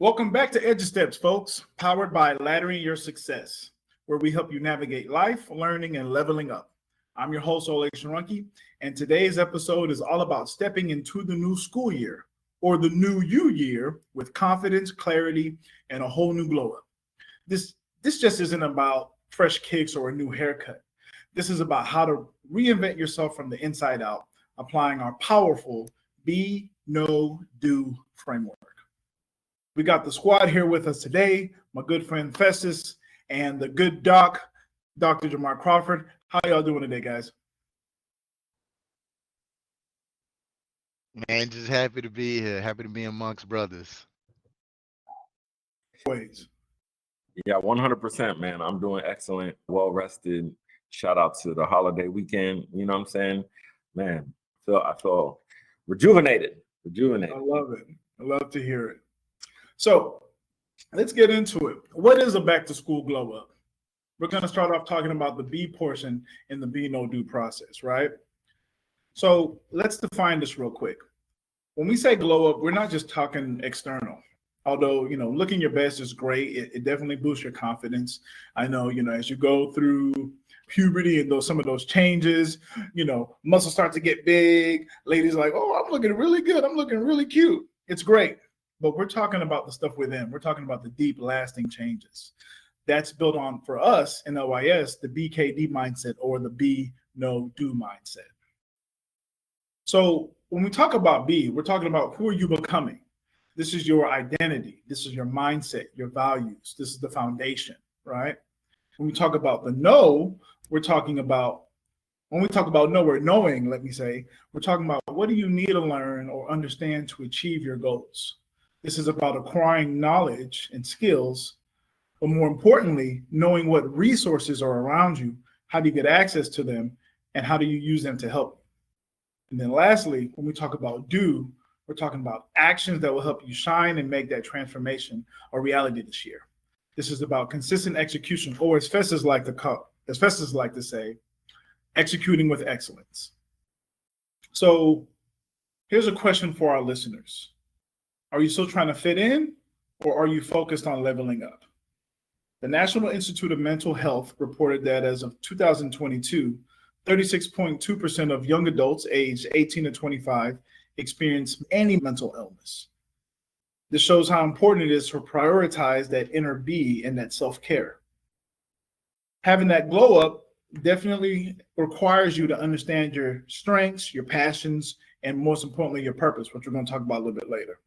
Welcome back to Edu Steps, folks, powered by Laddering Your Success, where we help you navigate life, learning, and leveling up. I'm your host, Olay Shorunke, and today's episode is all about stepping into the new school year, or the new you year, with confidence, clarity, and a whole new glow up. This just isn't about fresh kicks or a new haircut. This is about how to reinvent yourself from the inside out, applying our powerful Be, Know, Do framework. We got the squad here with us today, my good friend Festus and the good doc, Dr. Jamarc Crawford. How y'all doing today, guys? Man, just happy to be here. Happy to be amongst brothers. Ways. Yeah, 100%, man. I'm doing excellent, well rested. Shout out to the holiday weekend. You know what I'm saying? Man, I feel rejuvenated. I love it. I love to hear it. So let's get into it. What is a back to school glow up? We're going to start off talking about the B portion in the Be No Do process, right? So let's define this real quick. When we say glow up, we're not just talking external. Although, looking your best is great. It definitely boosts your confidence. I know, as you go through puberty and some of those changes, muscles start to get big. Ladies are like, oh, I'm looking really good. I'm looking really cute. It's great. But we're talking about the stuff within. We're talking about the deep, lasting changes. That's built on, for us in LYS, the BKD mindset, or the Be, Know, Do mindset. So when we talk about B, we're talking about who are you becoming? This is your identity. This is your mindset, your values. This is the foundation, right? When we talk about the know, we're talking about, when we talk about know, we're knowing, let me say, we're talking about what do you need to learn or understand to achieve your goals? This is about acquiring knowledge and skills, but more importantly, knowing what resources are around you, how do you get access to them, and how do you use them to help you? And then lastly, when we talk about do, we're talking about actions that will help you shine and make that transformation a reality this year. This is about consistent execution, or as Festus like to say, executing with excellence. So here's a question for our listeners. Are you still trying to fit in, or are you focused on leveling up? The National Institute of Mental Health reported that as of 2022, 36.2% of young adults aged 18 to 25 experience any mental illness. This shows how important it is to prioritize that inner B and that self-care. Having that glow up definitely requires you to understand your strengths, your passions, and most importantly, your purpose, which we're going to talk about a little bit later.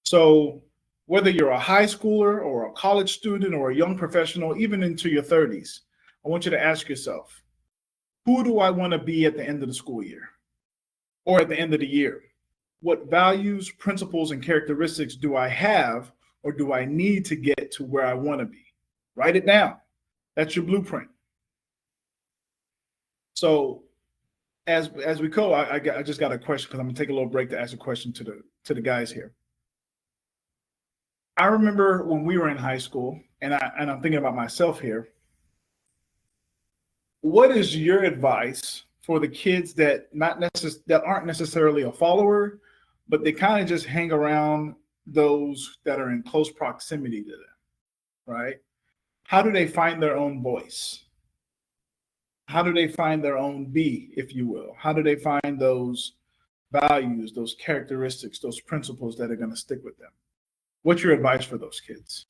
So whether you're a high schooler or a college student or a young professional, even into your 30s, I want you to ask yourself, who do I want to be at the end of the school year or at the end of the year? What values, principles, and characteristics do I have or do I need to get to where I want to be? Write it down. That's your blueprint. So as we go, I just got a question because I'm going to take a little break to ask a question to the guys here. I remember when we were in high school, and I'm thinking about myself here. What is your advice for the kids that aren't necessarily a follower, but they kind of just hang around those that are in close proximity to them, right? How do they find their own voice? How do they find their own be, if you will? How do they find those values, those characteristics, those principles that are going to stick with them? What's your advice for those kids?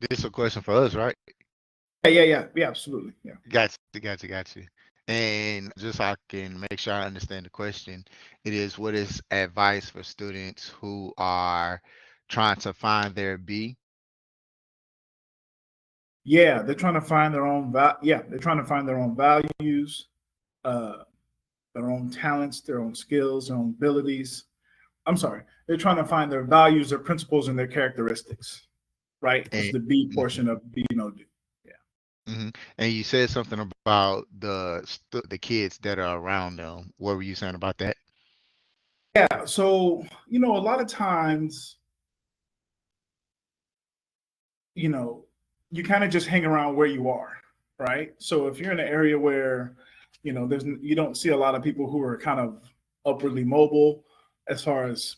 This is a question for us, right? Yeah, absolutely. Yeah. Got you. And just so I can make sure I understand the question, it is, what is advice for students who are trying to find their B? Yeah, they're trying to find their own they're trying to find their own values, their own talents, their own skills, their own abilities. I'm sorry, they're trying to find their values, their principles, and their characteristics. Right? It's the B portion of Be No Do. Mm-hmm. And you said something about the kids that are around them. What were you saying about that? Yeah, so a lot of times, you kind of just hang around where you are. right? So if you're in an area where, you don't see a lot of people who are kind of upwardly mobile as far as,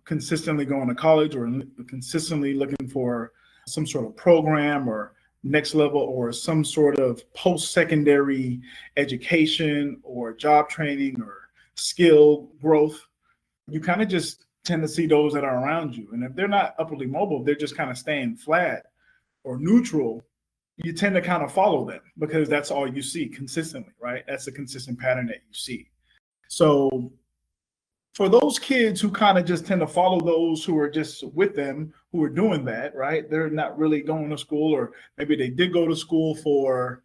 consistently going to college or consistently looking for some sort of program or next level or some sort of post-secondary education or job training or skill growth, you kind of just tend to see those that are around you. And if they're not upwardly mobile, they're just kind of staying flat or neutral, you tend to kind of follow them because that's all you see consistently, right? That's a consistent pattern that you see. So for those kids who kind of just tend to follow those who are just with them, who are doing that, right? They're not really going to school, or maybe they did go to school for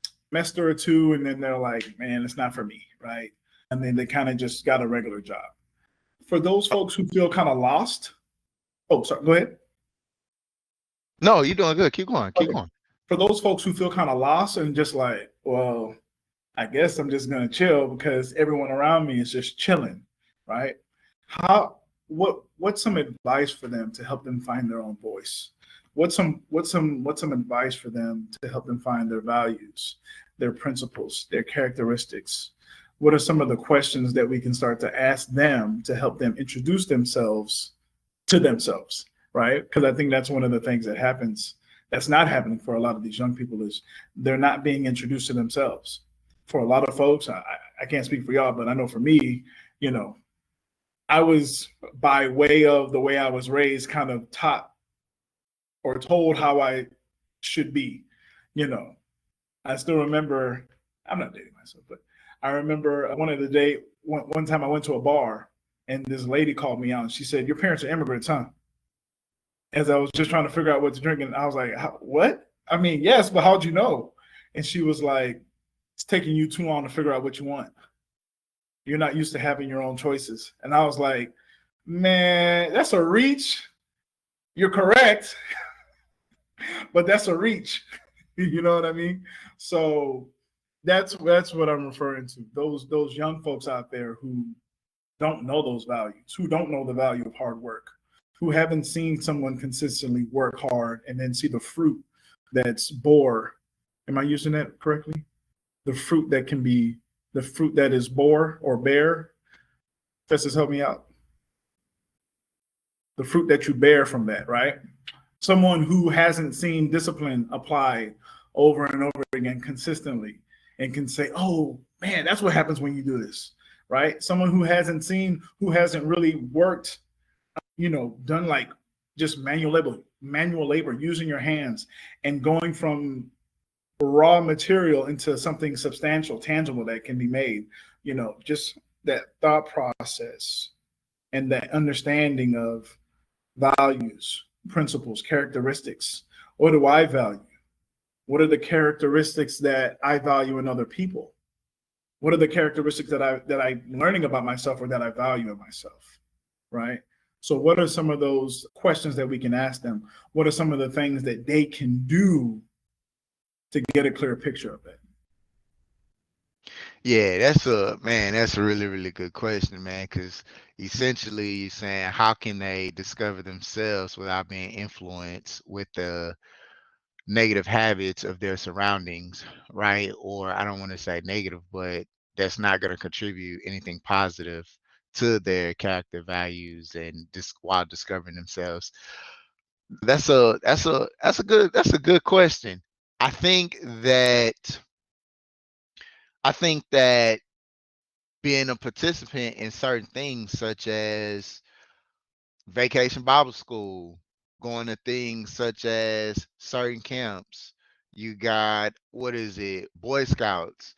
a semester or two, and then they're like, man, it's not for me, right? And then they kind of just got a regular job. For those folks who feel kind of lost, oh, sorry, go ahead. No, you're doing good. Keep going. Keep going. For those folks who feel kind of lost and just like, well, I guess I'm just gonna chill because everyone around me is just chilling, right? What's some advice for them to help them find their own voice? What's some advice for them to help them find their values, their principles, their characteristics? What are some of the questions that we can start to ask them to help them introduce themselves to themselves, right? Because I think that's one of the things that happens that's not happening for a lot of these young people is they're not being introduced to themselves. For a lot of folks, I can't speak for y'all, but I know for me, I was, by way of the way I was raised, kind of taught or told how I should be. I still remember, I'm not dating myself, but I remember one time I went to a bar and this lady called me out and she said, "Your parents are immigrants, huh?" As I was just trying to figure out what to drink. And I was like, what? I mean, yes, but how'd you know? And she was like, it's taking you too long to figure out what you want. You're not used to having your own choices. And I was like, man, that's a reach. You're correct, but that's a reach. You know what I mean? So that's what I'm referring to. Those young folks out there who don't know those values, who don't know the value of hard work, who haven't seen someone consistently work hard and then see the fruit that's bore. Am I using that correctly? The fruit that is bore or bear. Festus, help me out. The fruit that you bear from that, right? Someone who hasn't seen discipline applied over and over again consistently and can say, oh man, that's what happens when you do this, right? Someone who hasn't really worked, done like just manual labor, using your hands and going from raw material into something substantial, tangible that can be made, just that thought process and that understanding of values, principles, characteristics. What do I value? What are the characteristics that I value in other people? What are the characteristics that I'm learning about myself or that I value in myself, right? So what are some of those questions that we can ask them? What are some of the things that they can do to get a clear picture of it? Yeah, that's a really, really good question, man, because essentially you're saying how can they discover themselves without being influenced with the negative habits of their surroundings, right? Or I don't want to say negative, but that's not going to contribute anything positive to their character values and while discovering themselves. That's a good question. I think that I think that being a participant in certain things such as Vacation Bible School, going to things such as certain camps. You got, what is it, Boy Scouts,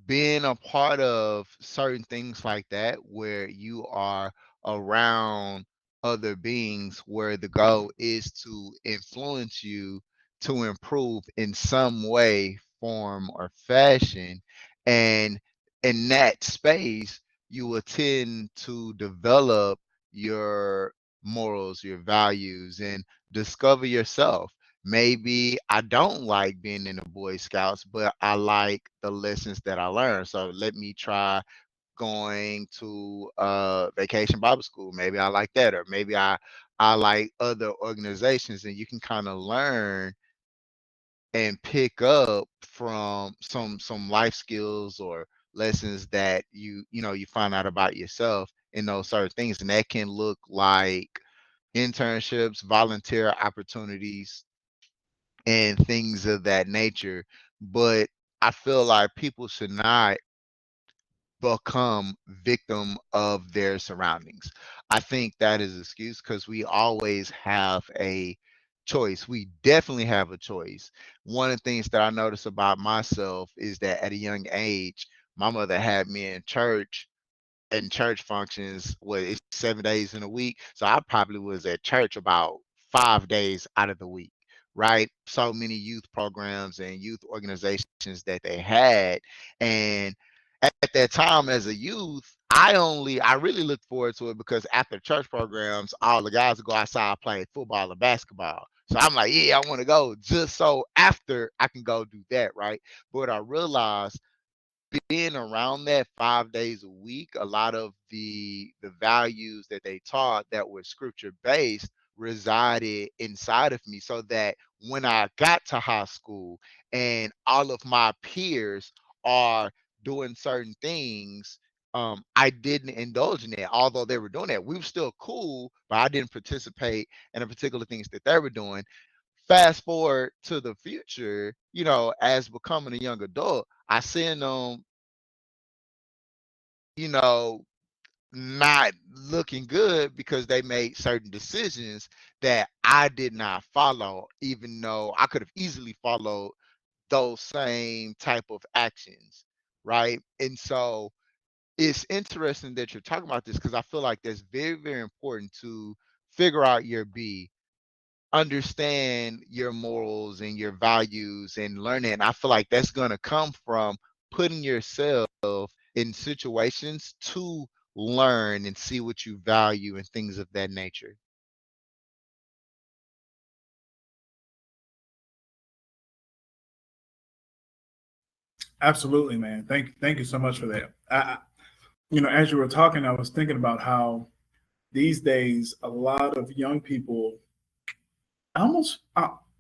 being a part of certain things like that where you are around other beings where the goal is to influence you to improve in some way, form, or fashion. And in that space, you will tend to develop your morals, your values, and discover yourself. Maybe I don't like being in the Boy Scouts, but I like the lessons that I learned. So let me try going to Vacation Bible School. Maybe I like that, or maybe I like other organizations, and you can kind of learn and pick up from some life skills or lessons that you find out about yourself in those certain things. And that can look like internships, volunteer opportunities, and things of that nature. But I feel like people should not become victim of their surroundings. I think that is an excuse because we always have a choice. We definitely have a choice. One of the things that I notice about myself is that at a young age, my mother had me in church functions. It's 7 days in a week, so I probably was at church about 5 days out of the week, right? So many youth programs and youth organizations that they had. And at that time as a youth, I really looked forward to it because after church programs, all the guys would go outside playing football and basketball. So I'm like, yeah, I want to go just so after I can go do that, right? But I realized being around that 5 days a week, a lot of the values that they taught that were scripture based resided inside of me, so that when I got to high school and all of my peers are doing certain things, I didn't indulge in it. Although they were doing that, we were still cool, but I didn't participate in the particular things that they were doing. Fast forward to the future, as becoming a young adult, I seen them, you know, not looking good because they made certain decisions that I did not follow, even though I could have easily followed those same type of actions, right? And so it's interesting that you're talking about this because I feel like that's very, very important to figure out your B, understand your morals and your values and learning. And I feel like that's going to come from putting yourself in situations to learn and see what you value and things of that nature. Absolutely, man. Thank you so much for that. As you were talking, I was thinking about how these days a lot of young people, I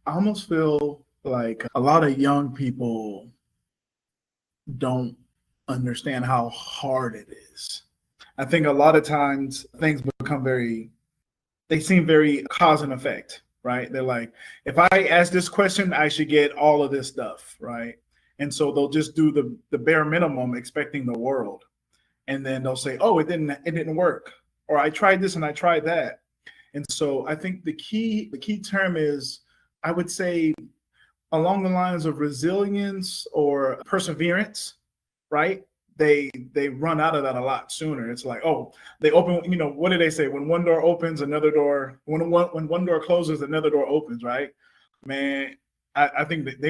almost feel like a lot of young people don't understand how hard it is. I think a lot of times things become they seem very cause and effect, right? They're like, if I ask this question, I should get all of this stuff, right? And so they'll just do the bare minimum, expecting the world, and then they'll say, "Oh, it didn't work," or "I tried this and I tried that." And so I think the key term is, I would say, along the lines of resilience or perseverance, right? They run out of that a lot sooner. It's like, oh, they open, what do they say? When one door opens, another door, when one door closes, another door opens, right? Man, I think that they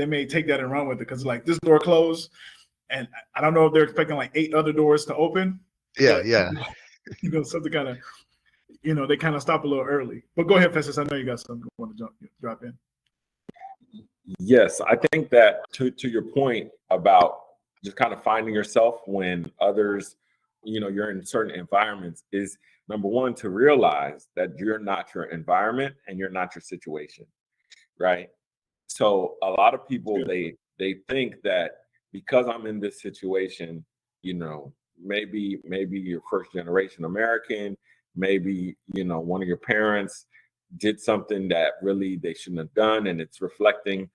may take that and run with it, because like this door closed, and I don't know if they're expecting like 8 other doors to open, Yeah, but yeah. something kind of, they kind of stop a little early. But go ahead, Festus. I know you got something you want to drop in. Yes, I think that to your point about just kind of finding yourself when others, you're in certain environments, is number one, to realize that you're not your environment and you're not your situation, right? So a lot of people, they think that because I'm in this situation, maybe you're first generation American, maybe one of your parents did something that really they shouldn't have done, and it's reflecting,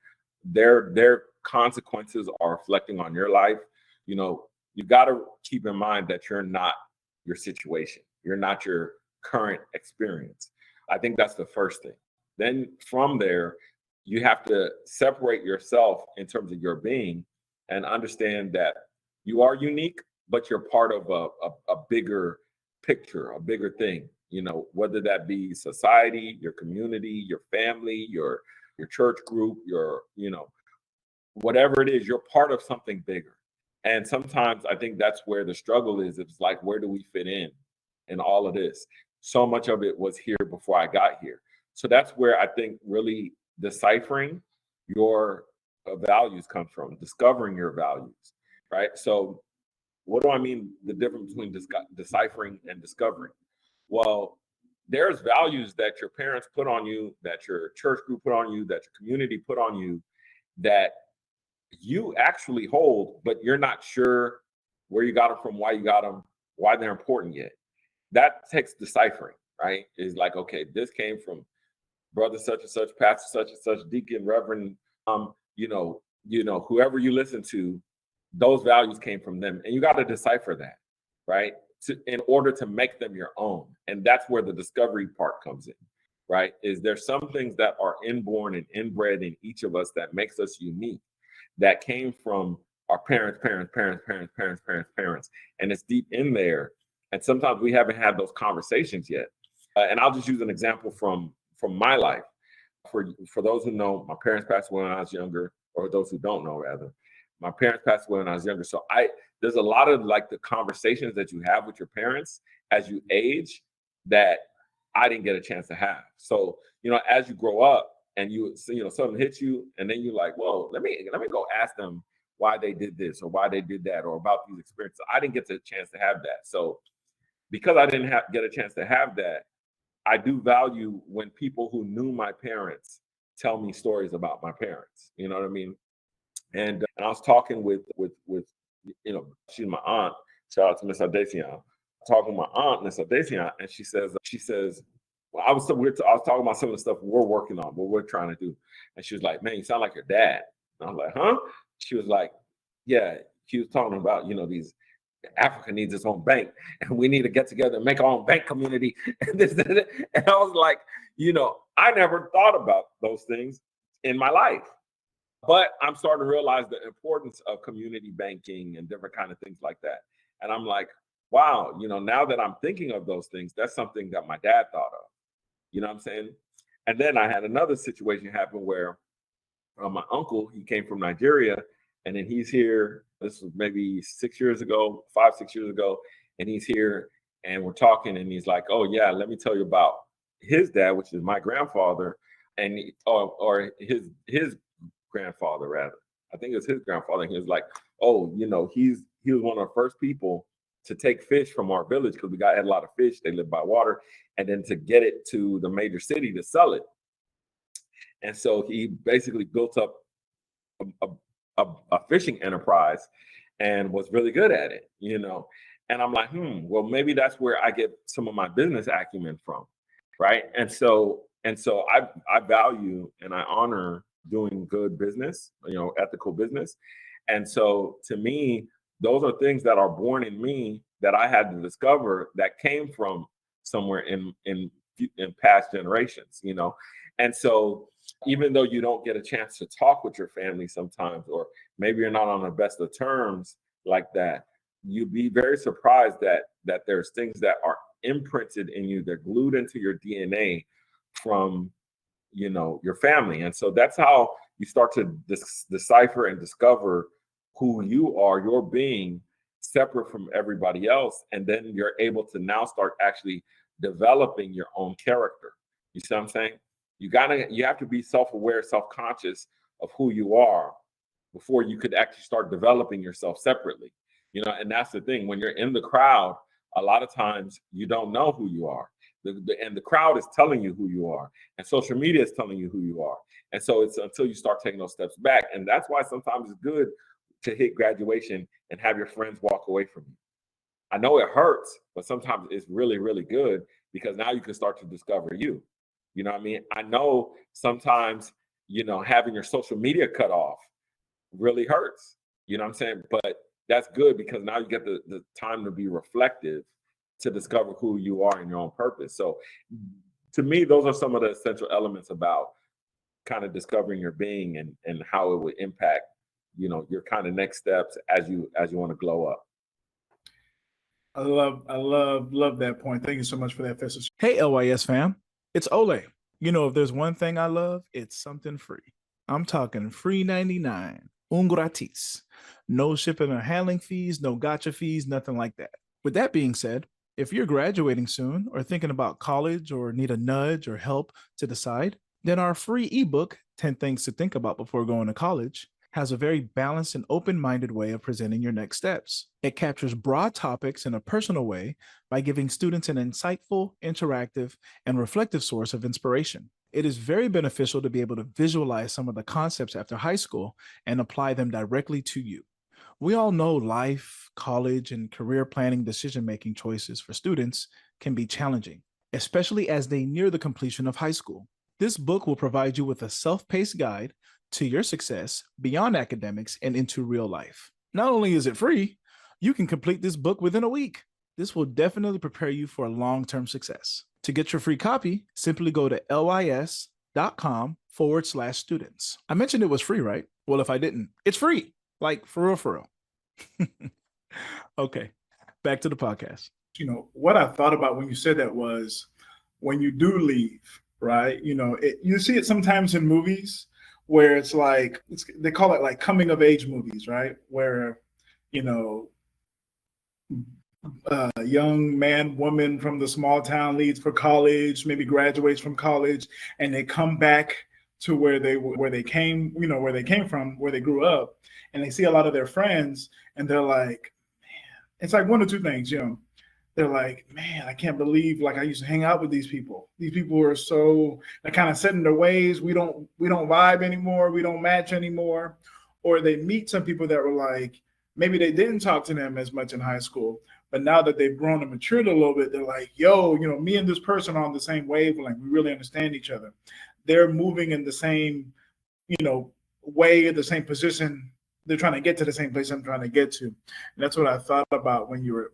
their consequences are reflecting on your life. You got to keep in mind that you're not your situation, you're not your current experience. I think that's the first thing. Then from there, you have to separate yourself in terms of your being and understand that you are unique, but you're part of a bigger picture, a bigger thing, whether that be society, your community, your family, your church group, whatever it is, you're part of something bigger. And sometimes I think that's where the struggle is. It's like, where do we fit in all of this? So much of it was here before I got here. So that's where I think really deciphering your values comes from, discovering your values, right? So what do I mean the difference between deciphering and discovering? Well, there's values that your parents put on you, that your church group put on you, that your community put on you, that you actually hold, but you're not sure where you got them from, why you got them, why they're important yet. That takes deciphering, right? Is like, okay, this came from brother such and such, pastor such and such, deacon, reverend, whoever you listen to, those values came from them, and you got to decipher that, right? In order to make them your own, and that's where the discovery part comes in, right? Is there some things that are inborn and inbred in each of us that makes us unique, that came from our parents, and it's deep in there, and sometimes we haven't had those conversations yet. And I'll just use an example from my life. For those who know, my parents passed away when I was younger, or those who don't know, rather. My parents passed away when I was younger. So there's a lot of like the conversations that you have with your parents as you age that I didn't get a chance to have. So, as you grow up and something hits you, and then you're like, whoa, let me go ask them why they did this or why they did that or about these experiences. I didn't get the chance to have that. So because I didn't get a chance to have that, I do value when people who knew my parents tell me stories about my parents. You know what I mean? And I was talking with she's my aunt. Shout out to Miss Adesian. Talking to my aunt, Miss Adesian, and she says, well, I was talking about some of the stuff we're working on, what we're trying to do, and she was like, "Man, you sound like your dad." And I was like, "Huh?" She was like, "Yeah." She was talking about these. Africa needs its own bank, and we need to get together and make our own bank community. And I was like, I never thought about those things in my life, but I'm starting to realize the importance of community banking and different kind of things like that. And I'm like, wow, now that I'm thinking of those things, that's something that my dad thought of. You know what I'm saying? And then I had another situation happen where my uncle, he came from Nigeria, and then he's here. This was maybe 6 years ago, 5-6 years ago. And he's here and we're talking, and he's like, oh yeah, let me tell you about his dad, which is my grandfather, and or his grandfather, rather. I think it was his grandfather. And he was like, oh, he was one of the first people to take fish from our village, because we had a lot of fish. They live by water, and then to get it to the major city to sell it. And so he basically built up a fishing enterprise and was really good at it, And I'm like, well, maybe that's where I get some of my business acumen from, right? And so I value and I honor doing good business, ethical business. And so to me, those are things that are born in me that I had to discover, that came from somewhere in past generations, And so even though you don't get a chance to talk with your family sometimes, or maybe you're not on the best of terms like that, you'd be very surprised that there's things that are imprinted in you, they're glued into your DNA from, your family. And so that's how you start to decipher and discover who you are, your being, separate from everybody else. And then you're able to now start actually developing your own character. You see what I'm saying? You have to be self-aware, self-conscious of who you are before you could actually start developing yourself separately. And that's the thing. When you're in the crowd, a lot of times you don't know who you are. And the crowd is telling you who you are. And social media is telling you who you are. And so it's until you start taking those steps back. And that's why sometimes it's good to hit graduation and have your friends walk away from you. I know it hurts, but sometimes it's really, really good, because now you can start to discover you. You know what I mean? I know sometimes, having your social media cut off really hurts. You know what I'm saying? But that's good, because now you get the time to be reflective, to discover who you are and your own purpose. So to me, those are some of the essential elements about kind of discovering your being and how it would impact, your kind of next steps as you want to glow up. I love that point. Thank you so much for that, Festus. Hey, LYS fam, it's Olay. If there's one thing I love, it's something free. I'm talking free 99, un gratis. No shipping or handling fees, no gotcha fees, nothing like that. With that being said, if you're graduating soon or thinking about college or need a nudge or help to decide, then our free ebook, 10 Things to Think About Before Going to College, has a very balanced and open-minded way of presenting your next steps. It captures broad topics in a personal way by giving students an insightful, interactive, and reflective source of inspiration. It is very beneficial to be able to visualize some of the concepts after high school and apply them directly to you. We all know life, college, and career planning decision-making choices for students can be challenging, especially as they near the completion of high school. This book will provide you with a self-paced guide to your success beyond academics and into real life. Not only is it free, you can complete this book within a week. This will definitely prepare you for long-term success. To get your free copy, simply go to LYS.com/students. I mentioned it was free, right? Well, if I didn't, it's free. Like, for real, for real. Okay, back to the podcast. You know, what I thought about when you said that was when you do leave, right? You know, you see it sometimes in movies where it's like, they call it like coming of age movies, right? Where, you know, a young man, woman from the small town leaves for college, maybe graduates from college, and they come back to where they came from, where they grew up, and they see a lot of their friends, and they're like, man, it's like one of two things, you know. They're like, man, I can't believe like I used to hang out with these people. These people are they're kind of set in their ways. We don't vibe anymore. We don't match anymore. Or they meet some people that were like, maybe they didn't talk to them as much in high school, but now that they've grown and matured a little bit, they're like, yo, you know, me and this person are on the same wavelength. We really understand each other. They're moving in the same, you know, way, the same position. They're trying to get to the same place I'm trying to get to. And that's what I thought about when you were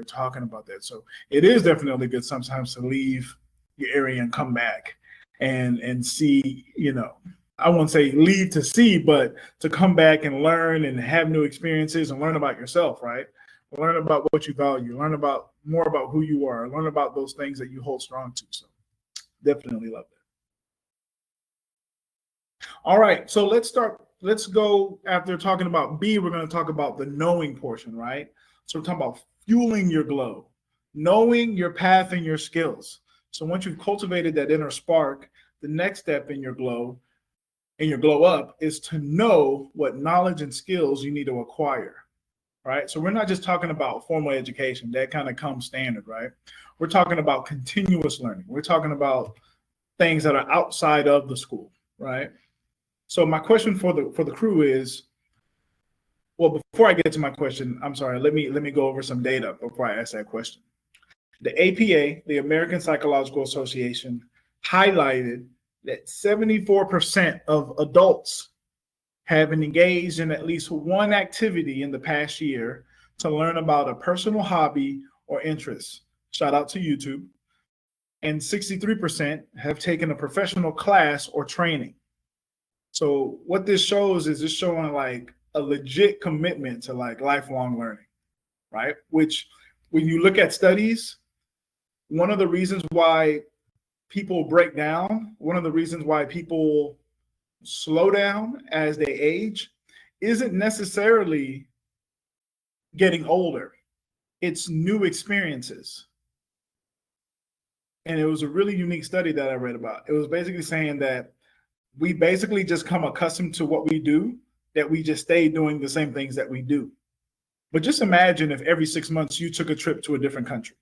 talking about that. So it is definitely good sometimes to leave your area and come back and see, you know, I won't say leave to see, but to come back and learn and have new experiences and learn about yourself, right? Learn about what you value, learn about more about who you are, learn about those things that you hold strong to. So definitely love that. All right, so let's go after talking about B, we're going to talk about the knowing portion, right? So we're talking about fueling your glow, knowing your path and your skills. So once you've cultivated that inner spark, the next step in your glow up is to know what knowledge and skills you need to acquire, right? So we're not just talking about formal education. That kind of comes standard, right? We're talking about continuous learning. We're talking about things that are outside of the school, right? So my question for the crew is, well, before I get to my question, I'm sorry, let me go over some data before I ask that question. The APA, the American Psychological Association, highlighted that 74% of adults have engaged in at least one activity in the past year to learn about a personal hobby or interest. Shout out to YouTube. And 63% have taken a professional class or training. So what this shows is it's showing like a legit commitment to like lifelong learning, right? Which when you look at studies, one of the reasons why people break down, one of the reasons why people slow down as they age isn't necessarily getting older. It's new experiences. And it was a really unique study that I read about. It was basically saying that we basically just come accustomed to what we do, that we just stay doing the same things that we do. But just imagine if every 6 months you took a trip to a different country.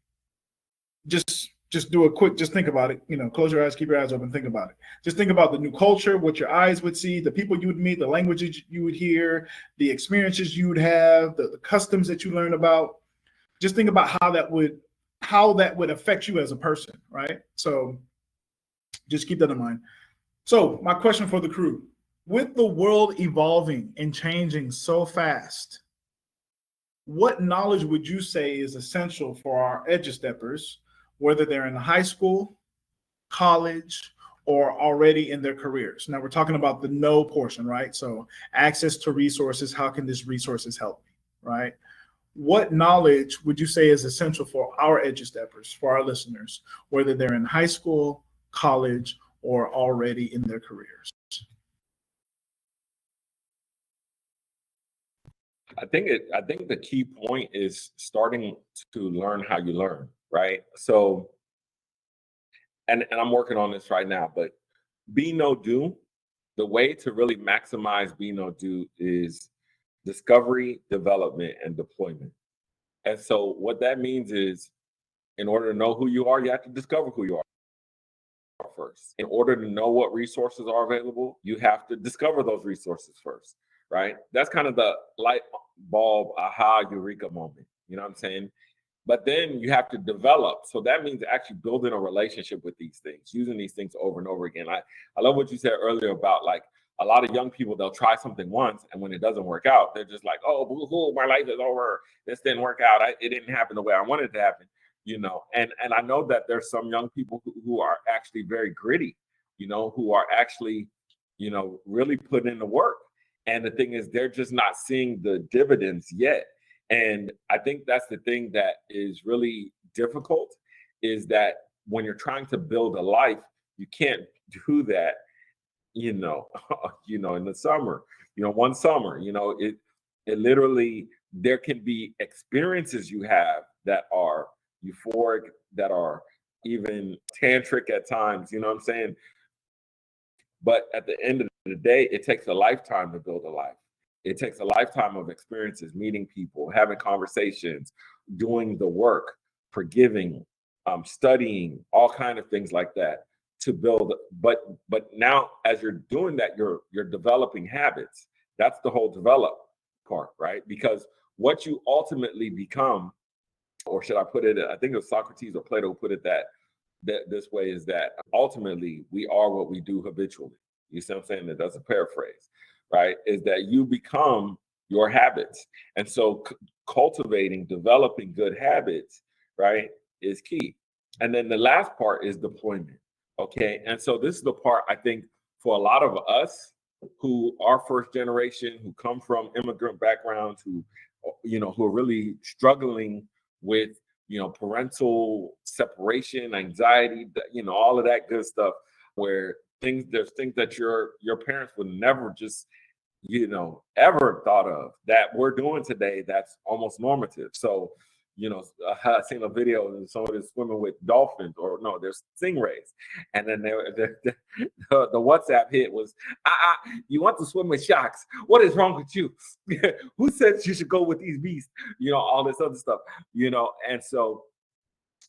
Just think about it. You know, close your eyes, keep your eyes open, think about it. Just think about the new culture, what your eyes would see, the people you would meet, the languages you would hear, the experiences you would have, the customs that you learn about. Just think about how that would affect you as a person, right? So just keep that in mind. So my question for the crew, with the world evolving and changing so fast, what knowledge would you say is essential for our Edu-steppers, whether they're in high school, college, or already in their careers? Now we're talking about the know portion, right? So access to resources, how can these resources help me, right? What knowledge would you say is essential for our Edu-steppers, for our listeners, whether they're in high school, college, or already in their careers? I think the key point is starting to learn how you learn, right? So, and I'm working on this right now, but be no do the way to really maximize do is discovery, development, and deployment. And so what that means is, in order to know who you are, you have to discover who you are first. In order to know what resources are available, you have to discover those resources first, right? That's kind of the light bulb, aha, eureka moment. You know what I'm saying? But then you have to develop. So that means actually building a relationship with these things, using these things over and over again. I love what you said earlier about like a lot of young people, they'll try something once, and when it doesn't work out, they're just like, oh, boo-hoo, my life is over. This didn't work out. It didn't happen the way I wanted it to happen, And I know that there's some young people who are actually very gritty, who are actually, really putting in the work. And the thing is, they're just not seeing the dividends yet. And I think that's the thing that is really difficult, is that when you're trying to build a life, you can't do that, in the summer, one summer, it literally, there can be experiences you have that are euphoric, that are even tantric at times, you know what I'm saying? But at the end of the day, it takes a lifetime to build a life. It takes a lifetime of experiences, meeting people, having conversations, doing the work, forgiving, studying, all kind of things like that to build. But now, as you're doing that, you're developing habits. That's the whole develop part, right? Because what you ultimately become, or should I put it, I think it was Socrates or Plato who put it that this way, is that ultimately we are what we do habitually. You see what I'm saying? That's a paraphrase, right? Is that you become your habits. And so cultivating, developing good habits, right, is key. And then the last part is deployment. Okay. And so this is the part, I think, for a lot of us who are first generation, who come from immigrant backgrounds, who are really struggling with, parental separation, anxiety, all of that good stuff, where there's things that your parents would never just, ever thought of, that we're doing today that's almost normative. So, I seen a video and somebody swimming with dolphins, or no, there's stingrays. And then the WhatsApp hit was, you want to swim with sharks? What is wrong with you? Who said you should go with these beasts? All this other stuff, and so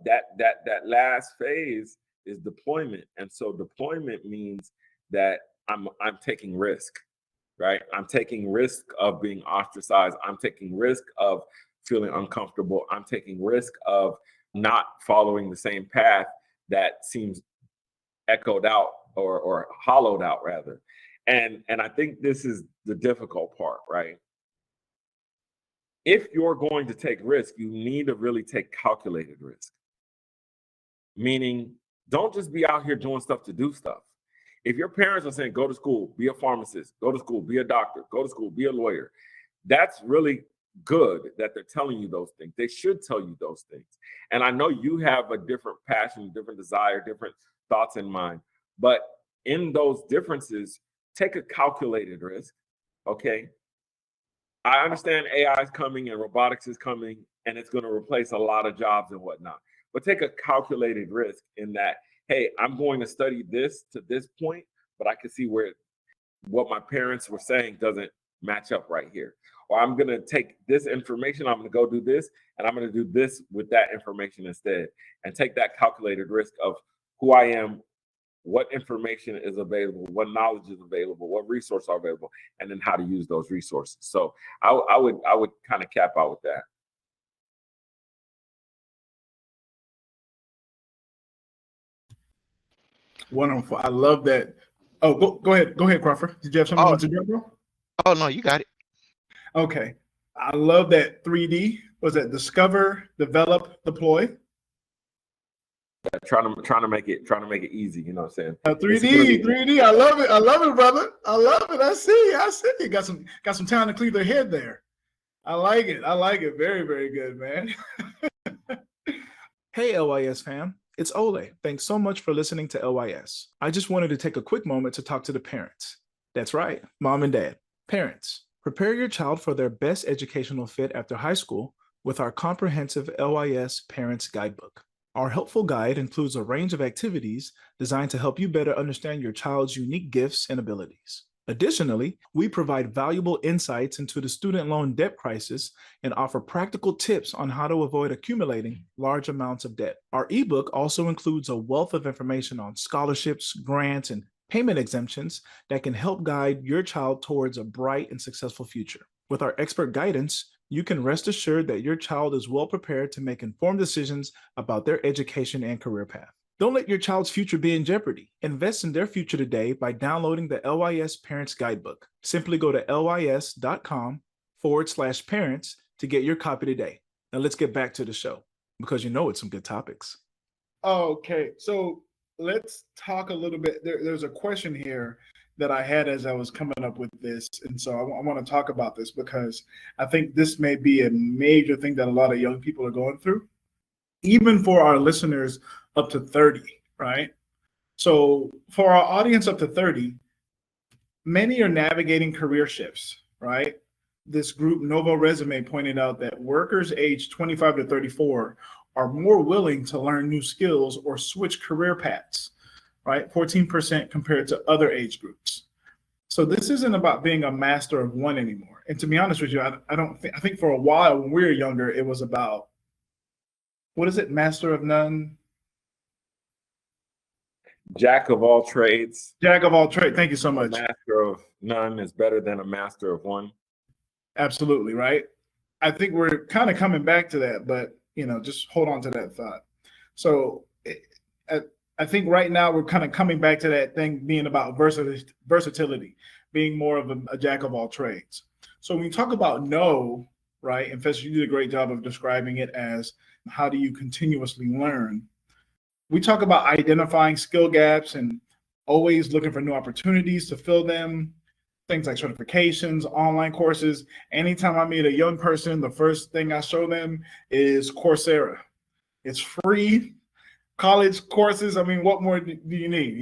that last phase is deployment. And so deployment means that I'm taking risk, right? I'm taking risk of being ostracized. I'm taking risk of feeling uncomfortable. I'm taking risk of not following the same path that seems echoed out or hollowed out rather. And I think this is the difficult part, right? If you're going to take risk, you need to really take calculated risk. Meaning, don't just be out here doing stuff to do stuff. If your parents are saying, go to school, be a pharmacist, go to school, be a doctor, go to school, be a lawyer, that's really good that they're telling you those things. They should tell you those things. And I know you have a different passion, different desire, different thoughts in mind, but in those differences, take a calculated risk, okay? I understand AI is coming and robotics is coming and it's going to replace a lot of jobs and whatnot, but take a calculated risk in that, hey, I'm going to study this to this point, but I can see where what my parents were saying doesn't match up right here. Or I'm going to take this information, I'm going to go do this, and I'm going to do this with that information instead, and take that calculated risk of who I am, what information is available, what knowledge is available, what resources are available, and then how to use those resources. So I would kind of cap out with that. Wonderful. I love that. Oh, go ahead, Crawford. Did you have something you want to do, bro? Oh, no, you got it. Okay. I love that 3D. Was that discover, develop, deploy? Yeah, trying to make it easy, you know what I'm saying? 3D. I love it, brother. I love it. I see. You got some time to clear their head there. I like it. Very, very good, man. Hey, LYS fam. It's Olay. Thanks so much for listening to LYS. I just wanted to take a quick moment to talk to the parents. That's right, mom and dad. Parents, prepare your child for their best educational fit after high school with our comprehensive LYS Parents Guidebook. Our helpful guide includes a range of activities designed to help you better understand your child's unique gifts and abilities. Additionally, we provide valuable insights into the student loan debt crisis and offer practical tips on how to avoid accumulating large amounts of debt. Our ebook also includes a wealth of information on scholarships, grants, and payment exemptions that can help guide your child towards a bright and successful future. With our expert guidance, you can rest assured that your child is well prepared to make informed decisions about their education and career path. Don't let your child's future be in jeopardy. Invest in their future today by downloading the LYS Parents Guidebook. Simply go to lys.com/parents to get your copy today. Now let's get back to the show because you know it's some good topics. Okay, so let's talk a little bit. There's a question here that I had as I was coming up with this. And so I want to talk about this because I think this may be a major thing that a lot of young people are going through, even for our listeners up to 30, right? So for our audience up to 30, many are navigating career shifts, right? This group, Novo Resume, pointed out that workers aged 25 to 34 are more willing to learn new skills or switch career paths, right? 14% compared to other age groups. So this isn't about being a master of one anymore. And to be honest with you, I think for a while when we were younger, it was about, what is it? Master of none? Jack of all trades. Jack of all trades. Thank you so much. A master of none is better than a master of one. Absolutely, right? I think we're kind of coming back to that, but, just hold on to that thought. So I think right now we're kind of coming back to that thing being about versatility, being more of a jack of all trades. So when you talk about no, right, and Festus, you did a great job of describing it as how do you continuously learn. We talk about identifying skill gaps and always looking for new opportunities to fill them, things like certifications, online courses. Anytime I meet a young person, the first thing I show them is Coursera. It's free. College courses, I mean, what more do you need,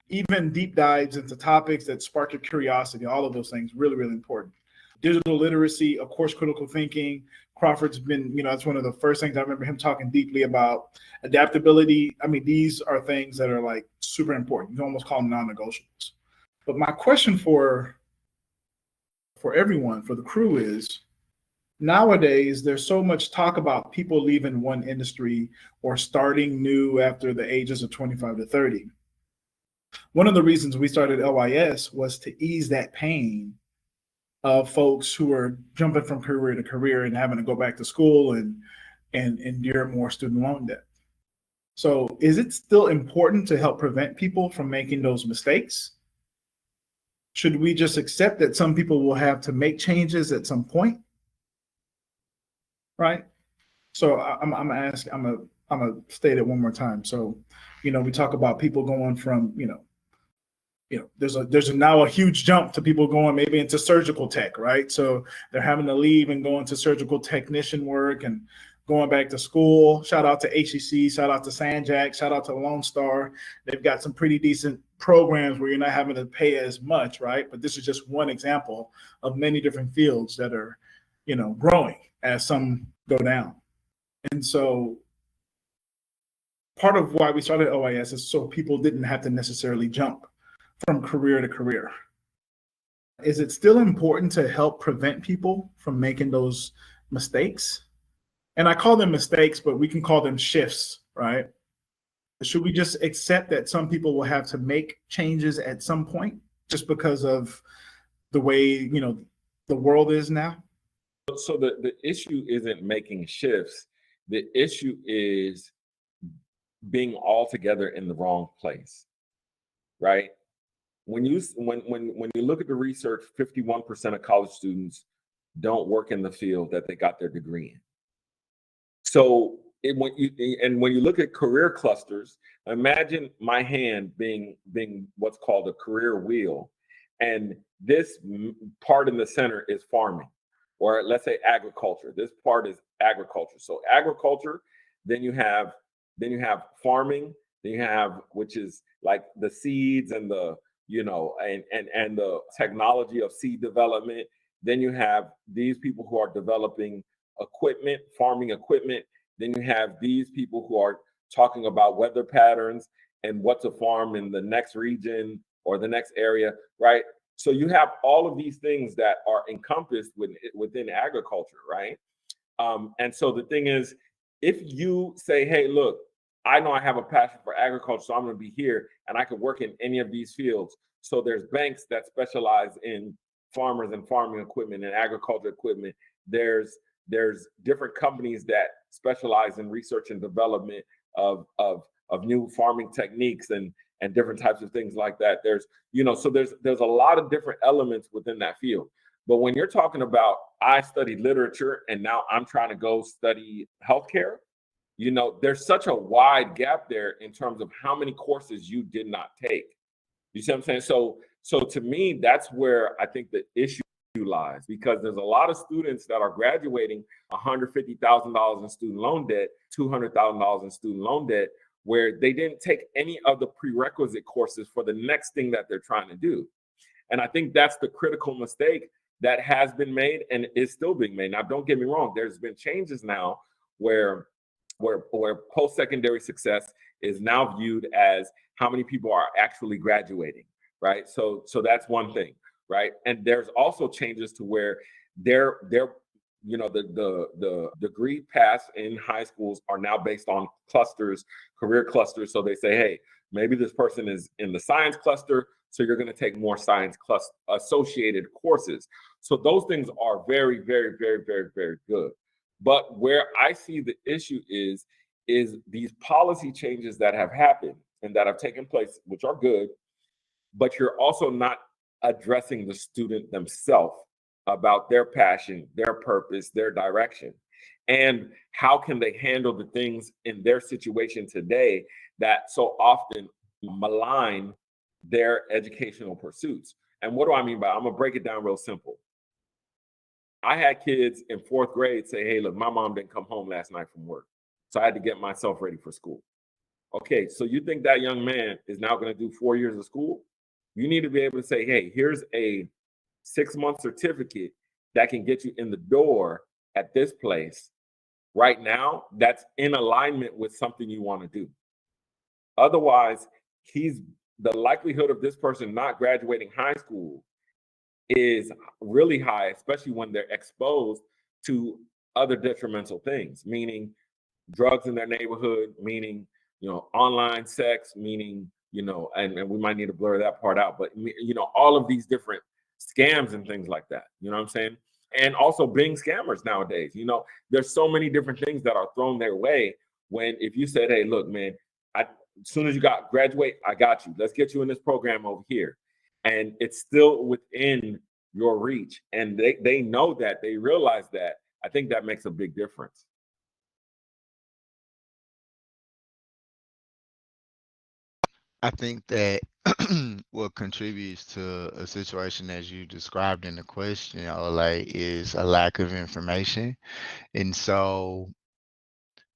Even deep dives into topics that spark your curiosity, all of those things, really, really important. Digital literacy, of course, critical thinking. Crawford's been, that's one of the first things I remember him talking deeply about. Adaptability. I mean, these are things that are like super important. You can almost call them non-negotiables. But my question for everyone, for the crew is, nowadays, there's so much talk about people leaving one industry or starting new after the ages of 25 to 30. One of the reasons we started LYS was to ease that pain of folks who are jumping from career to career and having to go back to school and endure more student loan debt. So is it still important to help prevent people from making those mistakes? Should we just accept that some people will have to make changes at some point? Right. So I'm gonna state it one more time. So, we talk about people going from, there's now a huge jump to people going maybe into surgical tech, right? So they're having to leave and go into surgical technician work and going back to school. Shout out to HEC, shout out to Sanjak, shout out to Lone Star. They've got some pretty decent programs where you're not having to pay as much, right? But this is just one example of many different fields that are, growing as some go down. And so part of why we started LYS is so people didn't have to necessarily jump from career to career. Is it still important to help prevent people from making those mistakes? And I call them mistakes, but we can call them shifts, right? Should we just accept that some people will have to make changes at some point just because of the way, the world is now? So the issue isn't making shifts. The issue is being altogether in the wrong place, right? When you look at the research, 51% of college students don't work in the field that they got their degree in. So when you look at career clusters, imagine my hand being what's called a career wheel, and this part in the center is farming, or let's say agriculture. This part is agriculture. So agriculture, then you have farming, then you have, which is like the seeds and the, and the technology of seed development. Then you have these people who are developing equipment, farming equipment. Then you have these people who are talking about weather patterns and what to farm in the next region or the next area, right? So you have all of these things that are encompassed within agriculture, right? And so the thing is, if you say, hey, look, I know I have a passion for agriculture, so I'm going to be here and I can work in any of these fields. So there's banks that specialize in farmers and farming equipment and agriculture equipment. There's different companies that specialize in research and development of new farming techniques and different types of things like that. There's a lot of different elements within that field. But when you're talking about, I studied literature and now I'm trying to go study healthcare, there's such a wide gap there in terms of how many courses you did not take. You see what I'm saying? So to me, that's where I think the issue lies, because there's a lot of students that are graduating $150,000 in student loan debt, $200,000 in student loan debt, where they didn't take any of the prerequisite courses for the next thing that they're trying to do. And I think that's the critical mistake that has been made and is still being made. Now, don't get me wrong. There's been changes now where post-secondary success is now viewed as how many people are actually graduating, right? So that's one thing, right? And there's also changes to where the degree paths in high schools are now based on clusters, career clusters. So they say, hey, maybe this person is in the science cluster, so you're going to take more science associated courses. So those things are very, very, very, very, very good. But where I see the issue is these policy changes that have happened and that have taken place, which are good, but you're also not addressing the student themselves about their passion, their purpose, their direction, and how can they handle the things in their situation today that so often malign their educational pursuits. And what do I mean by, I'm gonna break it down real simple. I had kids in 4th grade say, hey, look, my mom didn't come home last night from work, so I had to get myself ready for school. Okay, so you think that young man is now going to do 4 years of school? You need to be able to say, hey, here's a 6-month certificate that can get you in the door at this place right now that's in alignment with something you want to do. Otherwise, the likelihood of this person not graduating high school is really high, especially when they're exposed to other detrimental things, meaning drugs in their neighborhood, meaning, online sex, meaning, and we might need to blur that part out, but, all of these different scams and things like that, you know what I'm saying? And also being scammers nowadays, there's so many different things that are thrown their way when, if you said, hey, look, man, as soon as you graduate, I got you. Let's get you in this program over here. And it's still within your reach. And they know that, they realize that. I think that makes a big difference. I think that what contributes to a situation as you described in the question, Olay, is a lack of information. And so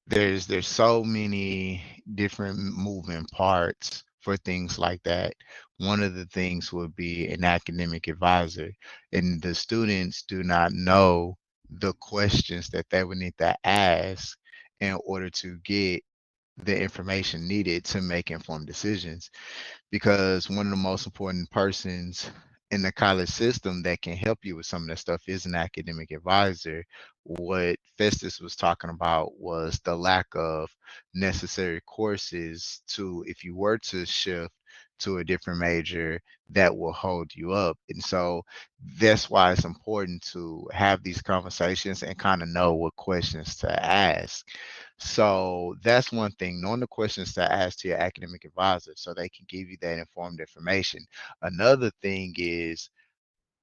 there's so many different moving parts for things like that. One of the things would be an academic advisor, and the students do not know the questions that they would need to ask in order to get the information needed to make informed decisions. Because one of the most important persons in the college system that can help you with some of that stuff is an academic advisor. What Festus was talking about was the lack of necessary courses to, if you were to shift to a different major, that will hold you up. And so that's why it's important to have these conversations and kind of know what questions to ask. So that's one thing, knowing the questions to ask to your academic advisor so they can give you that informed information. Another thing is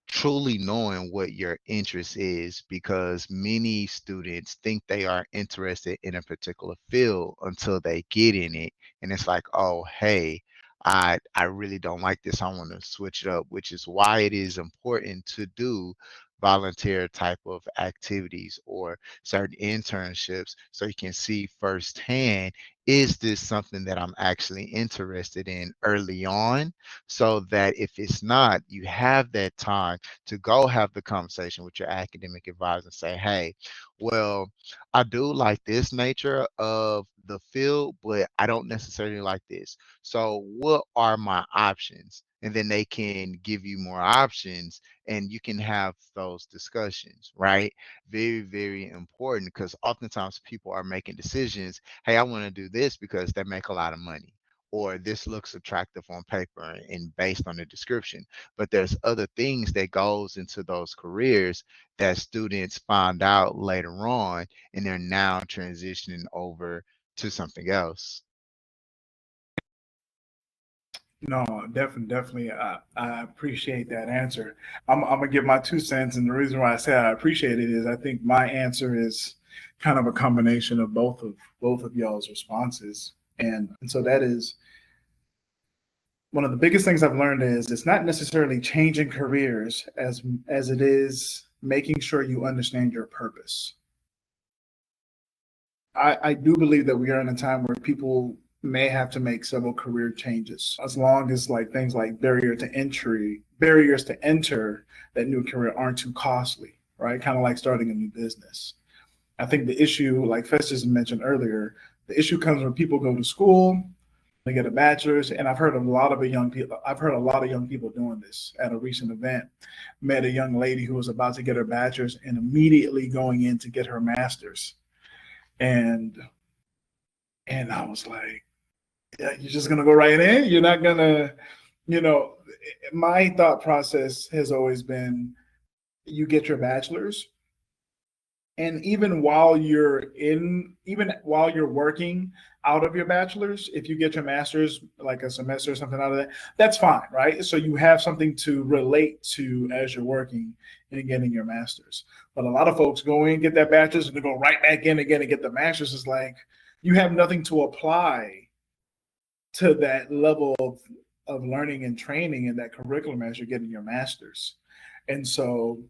truly knowing what your interest is, because many students think they are interested in a particular field until they get in it. And it's like, oh, hey, I really don't like this. I want to switch it up, which is why it is important to do volunteer type of activities or certain internships so you can see firsthand, is this something that I'm actually interested in early on, so that if it's not, you have that time to go have the conversation with your academic advisor and say, hey, well, I do like this nature of the field, but I don't necessarily like this. So what are my options? And then they can give you more options and you can have those discussions, right? Very, very important, because oftentimes people are making decisions. Hey, I want to do this because they make a lot of money, or this looks attractive on paper and based on the description. But there's other things that goes into those careers that students find out later on, and they're now transitioning over to something else. No, definitely. I appreciate that answer. I'm gonna give my 2 cents, and the reason why I say I appreciate it is I think my answer is kind of a combination of both of y'all's responses, and so that is one of the biggest things I've learned is it's not necessarily changing careers as it is making sure you understand your purpose. I do believe that we are in a time where people may have to make several career changes, as long as like things like barriers to enter that new career aren't too costly, right? Kind of like starting a new business. I think the issue, like Festus mentioned earlier, the issue comes when people go to school, they get a bachelor's, and I've heard a lot of young people doing this. At a recent event, met a young lady who was about to get her bachelor's and immediately going in to get her master's. And I was like, yeah, you're just gonna go right in? You're not gonna, my thought process has always been you get your bachelor's, and even while you're working out of your bachelor's, if you get your master's, like a semester or something out of that, that's fine, right? So you have something to relate to as you're working and getting your master's. But a lot of folks go in, get that bachelor's, and they go right back in again and get the master's. It's like you have nothing to apply to that level of learning and training in that curriculum as you're getting your master's. And so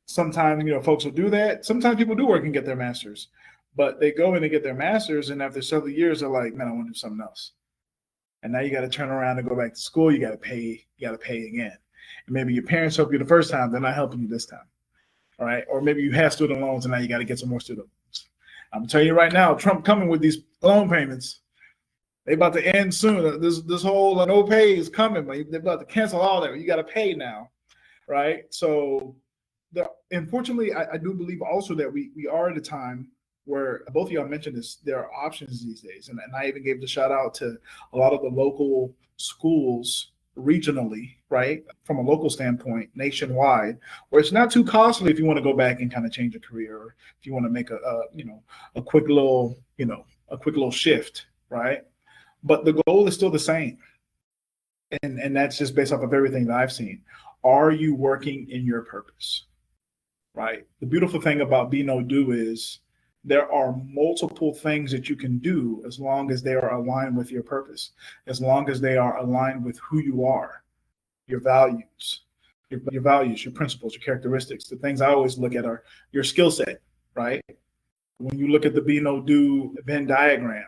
sometimes, folks will do that. Sometimes people do work and get their master's, but they go in and get their master's, and after several years, they're like, man, I want to do something else. And now you got to turn around and go back to school. You got to pay again. And maybe your parents help you the first time, they're not helping you this time. All right. Or maybe you have student loans and now you got to get some more student loans. I'm telling you right now, Trump coming with these loan payments. They about to end soon. This whole no pay is coming, but they're about to cancel all that. You got to pay now. Right. So unfortunately, I do believe also that we are at a time where both of y'all mentioned this, there are options these days. And I even gave the shout out to a lot of the local schools regionally, right? From a local standpoint, nationwide, where it's not too costly if you want to go back and kind of change a career, or if you want to make a quick little shift, right? But the goal is still the same. And that's just based off of everything that I've seen. Are you working in your purpose? Right? The beautiful thing about Be No Do is there are multiple things that you can do as long as they are aligned with your purpose, as long as they are aligned with who you are, your values, your principles, your characteristics. The things I always look at are your skill set, right? When you look at the Be No Do Venn diagram,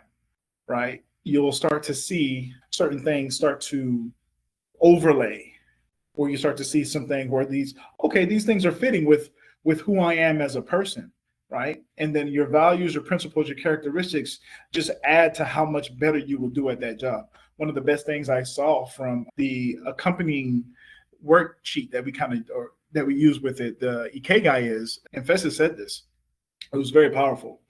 right, you'll start to see certain things start to overlay, where you start to see something where these things are fitting with who I am as a person, right? And then your values, your principles, your characteristics just add to how much better you will do at that job. One of the best things I saw from the accompanying worksheet that we use with it, the Ikigai is, and Festus said this, it was very powerful.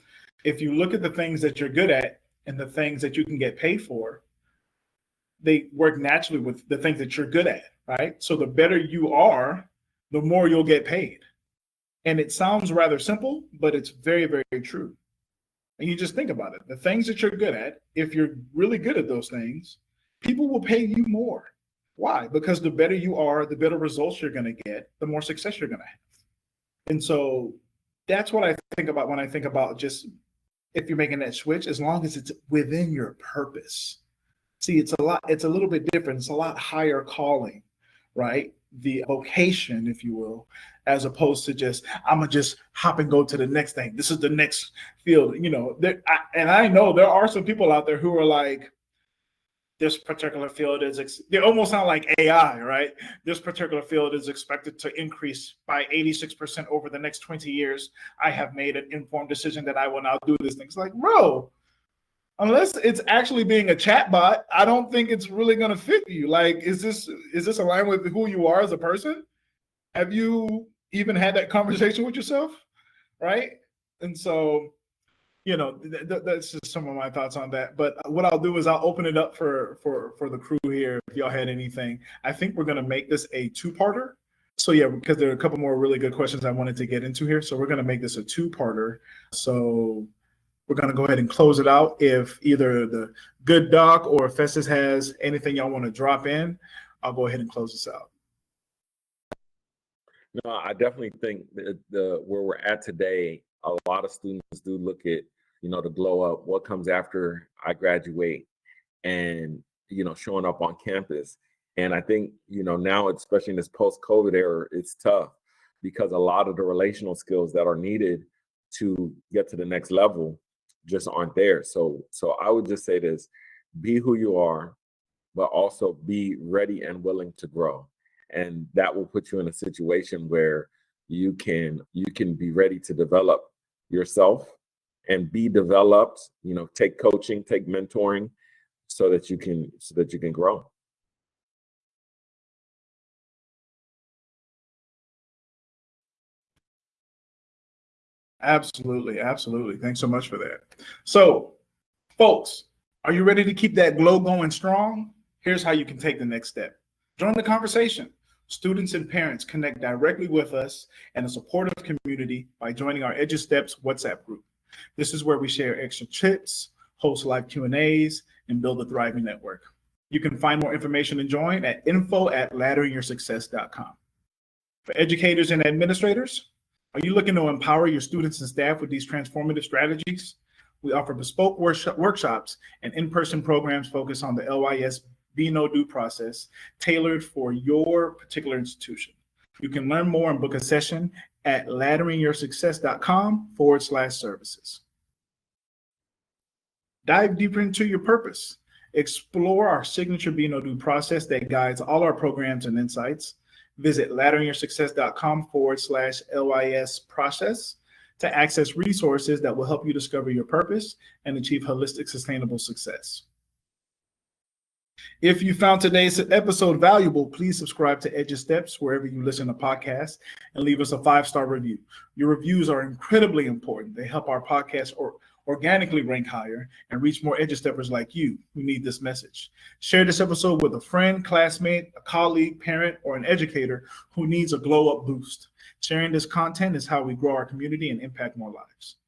If you look at the things that you're good at and the things that you can get paid for, they work naturally with the things that you're good at, right? So the better you are, the more you'll get paid. And it sounds rather simple, but it's very, very true. And you just think about it. The things that you're good at, if you're really good at those things, people will pay you more. Why? Because the better you are, the better results you're going to get, the more success you're going to have. And so that's what I think about when I think about just if you're making that switch, as long as it's within your purpose. See, it's a little bit different. It's a lot higher calling, right? the vocation, if you will, as opposed to just, I'm gonna just hop and go to the next thing. This is the next field, and I know there are some people out there who are like, this particular field they almost sound like AI, right? This particular field is expected to increase by 86% over the next 20 years. I have made an informed decision that I will now do this thing. It's like, bro, unless it's actually being a chatbot, I don't think it's really going to fit you. Like, is this aligned with who you are as a person? Have you even had that conversation with yourself? Right? And so, that's just some of my thoughts on that. But what I'll do is I'll open it up for the crew here. If y'all had anything, I think we're going to make this a two-parter. So yeah, because there are a couple more really good questions I wanted to get into here. So we're going to make this a two-parter. So we're going to go ahead and close it out. If either the good doc or Festus has anything y'all want to drop in, I'll go ahead and close this out. No, I definitely think that where we're at today, a lot of students do look at, the glow up, what comes after I graduate, and, showing up on campus. And I think, now, especially in this post-COVID era, it's tough because a lot of the relational skills that are needed to get to the next level just aren't there. So I would just say this: be who you are, but also be ready and willing to grow. And that will put you in a situation where you can be ready to develop yourself and be developed, take coaching, take mentoring so that you can grow. Absolutely. Absolutely. Thanks so much for that. So, folks, are you ready to keep that glow going strong? Here's how you can take the next step. Join the conversation. Students and parents connect directly with us and a supportive community by joining our Edu Steps WhatsApp group. This is where we share extra tips, host live Q&As, and build a thriving network. You can find more information and join at info@ladderinyoursuccess.com. For educators and administrators, are you looking to empower your students and staff with these transformative strategies? We offer bespoke workshops and in-person programs focused on the LYS Be No Do process, tailored for your particular institution. You can learn more and book a session at ladderinyoursuccess.com/services. Dive deeper into your purpose. Explore our signature Be No Do process that guides all our programs and insights. Visit ladderinyoursuccess.com/LYS process to access resources that will help you discover your purpose and achieve holistic, sustainable success. If you found today's episode valuable, please subscribe to Edu Steps wherever you listen to podcasts and leave us a 5-star review. Your reviews are incredibly important. They help our podcast organically rank higher and reach more Edu Steppers like you who need this message. Share this episode with a friend, classmate, a colleague, parent, or an educator who needs a glow-up boost. Sharing this content is how we grow our community and impact more lives.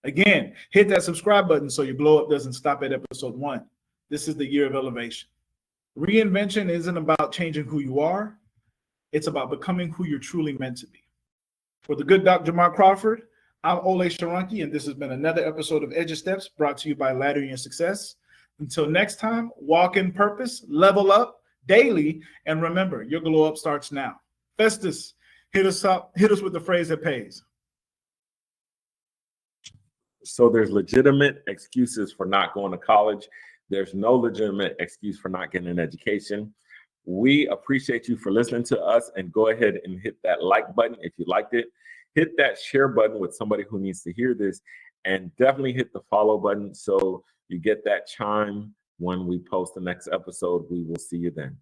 Again, hit that subscribe button so your glow-up doesn't stop at episode 1. This is the year of elevation. Reinvention isn't about changing who you are. It's about becoming who you're truly meant to be. For the good Dr. Jamarc Crawford, I'm Olay Shorunke, and this has been another episode of Edu Steps brought to you by Laddering Your Success. Until next time, walk in purpose, level up daily, and remember, your glow up starts now. Festus, hit us with the phrase that pays. So there's legitimate excuses for not going to college. There's no legitimate excuse for not getting an education. We appreciate you for listening to us, and go ahead and hit that like button if you liked it. Hit that share button with somebody who needs to hear this, and definitely hit the follow button so you get that chime when we post the next episode. We will see you then.